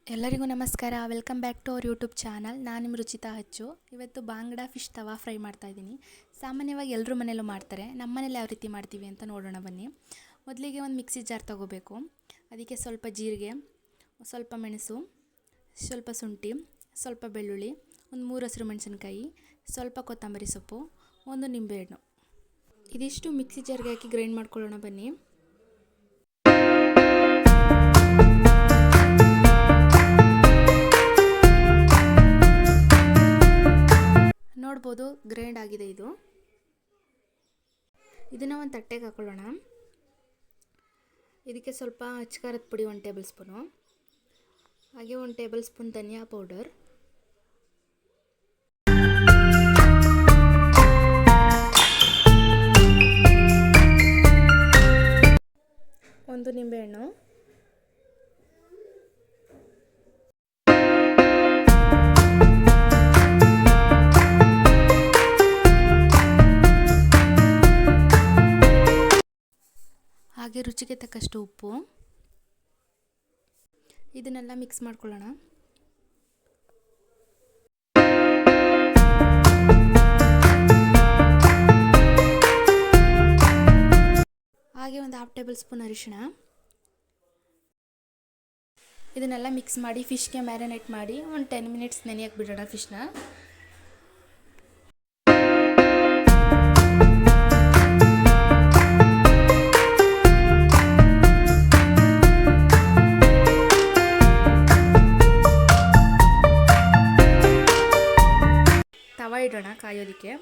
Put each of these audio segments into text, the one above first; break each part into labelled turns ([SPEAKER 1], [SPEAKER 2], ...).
[SPEAKER 1] ಎಲ್ಲರಿಗೂ ನಮಸ್ಕಾರ. Welcome back to our YouTube channel. ನಾನು ನಿಮ್ಮ ರುಚಿತಾ ಹಚ್ಚು. ಇವತ್ತು ಬಾಂಗ್ಡಾ ಫಿಶ್ ತವಾ ಫ್ರೈ ಮಾಡ್ತಾಯಿದ್ದೀನಿ. ಸಾಮಾನ್ಯವಾಗಿ ಎಲ್ಲರೂ ಮನೆಯಲ್ಲೂ ಮಾಡ್ತಾರೆ. ನಮ್ಮ ಮನೇಲಿ ಯಾವ ರೀತಿ ಮಾಡ್ತೀವಿ ಅಂತ ನೋಡೋಣ ಬನ್ನಿ. ಮೊದಲಿಗೆ ಒಂದು ಮಿಕ್ಸಿ ಜಾರ್ ತೊಗೋಬೇಕು. ಅದಕ್ಕೆ ಸ್ವಲ್ಪ ಜೀರಿಗೆ, ಸ್ವಲ್ಪ ಮೆಣಸು, ಸ್ವಲ್ಪ ಶುಂಠಿ, ಸ್ವಲ್ಪ ಬೆಳ್ಳುಳ್ಳಿ, ಒಂದು 3 ಹಸಿರು ಮೆಣಸಿನ್ಕಾಯಿ, ಸ್ವಲ್ಪ ಕೊತ್ತಂಬರಿ ಸೊಪ್ಪು, ಒಂದು ನಿಂಬೆಹಣ್ಣು, ಇದಿಷ್ಟು ಮಿಕ್ಸಿ ಜಾರ್ಗೆ ಹಾಕಿ ಗ್ರೈಂಡ್ ಮಾಡ್ಕೊಳ್ಳೋಣ ಬನ್ನಿ. ನೋಡ್ಬೋದು ಗ್ರೈಂಡ್ ಆಗಿದೆ. ಇದನ್ನು ಒಂದು ತಟ್ಟೆಗೆ ಹಾಕೊಳ್ಳೋಣ. ಇದಕ್ಕೆ ಸ್ವಲ್ಪ ಅಚ್ಚಕಾರದ ಪುಡಿ 1 ಟೇಬಲ್ ಸ್ಪೂನು, ಹಾಗೆ 1 ಟೇಬಲ್ ಸ್ಪೂನ್ ಧನಿಯಾ ಪೌಡರ್, ಒಂದು ನಿಂಬೆಹಣ್ಣು, ಹಾಗೆ ರುಚಿಗೆ ತಕ್ಕಷ್ಟು ಉಪ್ಪು. ಇದನ್ನೆಲ್ಲ ಮಿಕ್ಸ್ ಮಾಡ್ಕೊಳ್ಳೋಣ. ಹಾಗೆ ಒಂದು 1/2 ಟೇಬಲ್ ಸ್ಪೂನ್ ಅರಿಶಿಣ. ಇದನ್ನೆಲ್ಲ ಮಿಕ್ಸ್ ಮಾಡಿ ಫಿಶ್ಗೆ ಮ್ಯಾರಿನೇಟ್ ಮಾಡಿ ಒಂದು 10 ಮಿನಿಟ್ಸ್ ನೆನೆಯಕ್ಕೆ ಬಿಡೋಣ ಫಿಶ್ನ. ತವ ಇಡೋಣ ಕಾಯೋದಕ್ಕೆ.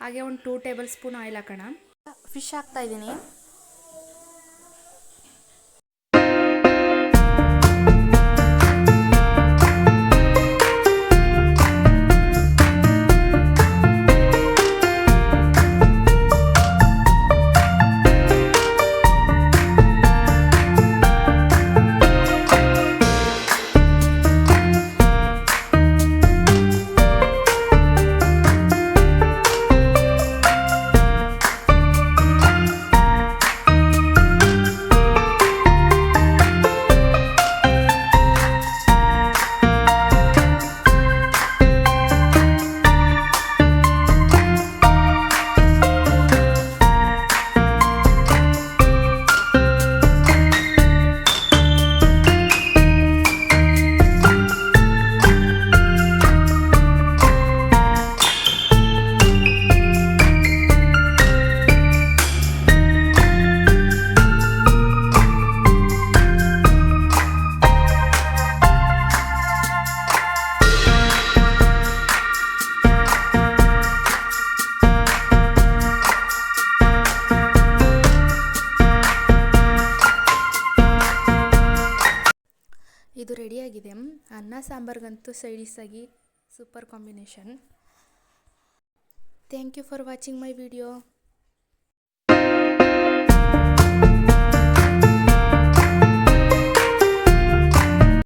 [SPEAKER 1] ಹಾಗೆ ಒಂದು 2 ಟೇಬಲ್ ಸ್ಪೂನ್ ಆಯಿಲ್ ಹಾಕೋಣ. ಫಿಶ್ ಹಾಕ್ತಾ ಇದ್ದೀನಿ. ಇದು ರೆಡಿಯಾಗಿದೆ. ಅನ್ನ ಸಾಂಬಾರ್ಗಂತೂ ಸೈಡಿಶ್ ಆಗಿ super combination. Thank you for watching my video.